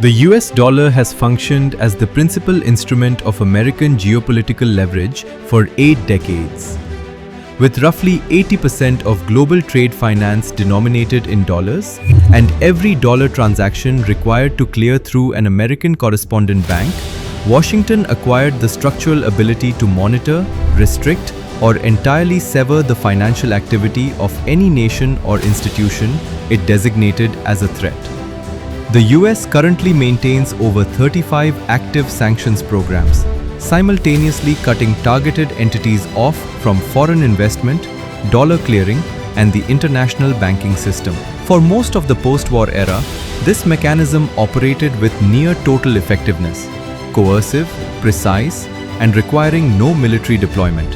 The US dollar has functioned as the principal instrument of American geopolitical leverage for 8 decades. With roughly 80% of global trade finance denominated in dollars, and every dollar transaction required to clear through an American correspondent bank, Washington acquired the structural ability to monitor, restrict, or entirely sever the financial activity of any nation or institution it designated as a threat. The US currently maintains over 35 active sanctions programs, simultaneously cutting targeted entities off from foreign investment, dollar clearing, and the international banking system. For most of the post-war era, this mechanism operated with near total effectiveness, coercive, precise, and requiring no military deployment.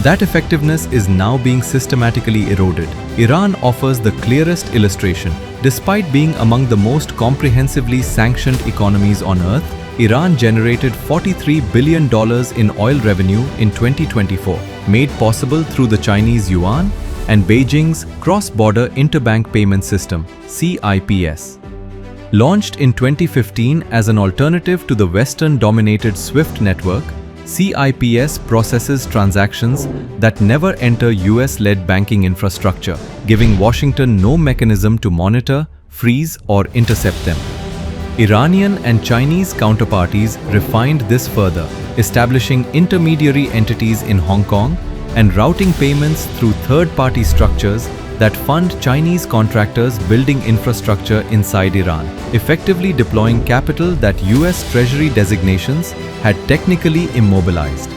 That effectiveness is now being systematically eroded. Iran offers the clearest illustration. Despite being among the most comprehensively sanctioned economies on Earth, Iran generated $43 billion in oil revenue in 2024, made possible through the Chinese yuan and Beijing's cross-border interbank payment system, CIPS. Launched in 2015 as an alternative to the Western-dominated SWIFT network, CIPS processes transactions that never enter US-led banking infrastructure, giving Washington no mechanism to monitor, freeze, or intercept them. Iranian and Chinese counterparties refined this further, establishing intermediary entities in Hong Kong and routing payments through third-party structures that fund Chinese contractors building infrastructure inside Iran, effectively deploying capital that US Treasury designations had technically immobilized.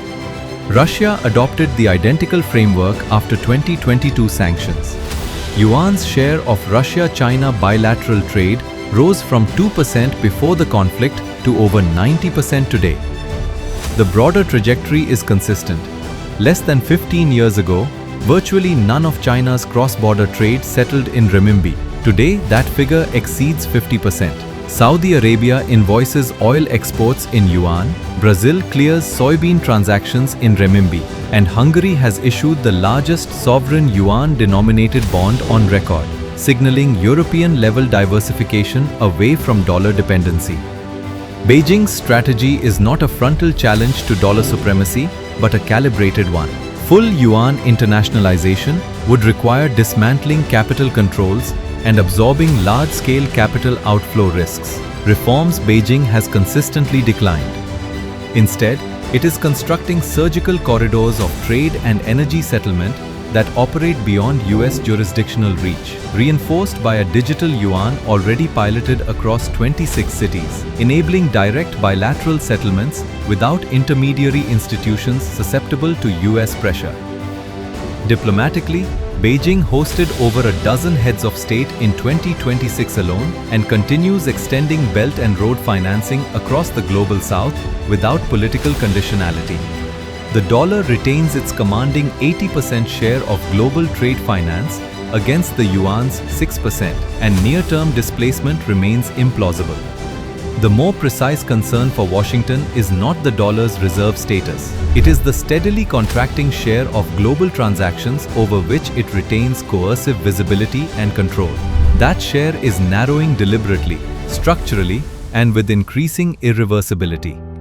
Russia adopted the identical framework after 2022 sanctions. Yuan's share of Russia-China bilateral trade rose from 2% before the conflict to over 90% today. The broader trajectory is consistent. Less than 15 years ago, virtually none of China's cross-border trade settled in renminbi. Today, that figure exceeds 50%. Saudi Arabia invoices oil exports in yuan, Brazil clears soybean transactions in renminbi, and Hungary has issued the largest sovereign yuan-denominated bond on record, signaling European-level diversification away from dollar dependency. Beijing's strategy is not a frontal challenge to dollar supremacy, but a calibrated one. Full yuan internationalization would require dismantling capital controls and absorbing large-scale capital outflow risks, reforms Beijing has consistently declined. Instead, it is constructing surgical corridors of trade and energy settlement that operate beyond US jurisdictional reach, reinforced by a digital yuan already piloted across 26 cities, enabling direct bilateral settlements without intermediary institutions susceptible to US pressure. Diplomatically, Beijing hosted over a dozen heads of state in 2026 alone and continues extending Belt and Road financing across the Global South without political conditionality. The dollar retains its commanding 80% share of global trade finance against the yuan's 6%, and near-term displacement remains implausible. The more precise concern for Washington is not the dollar's reserve status. It is the steadily contracting share of global transactions over which it retains coercive visibility and control. That share is narrowing deliberately, structurally, and with increasing irreversibility.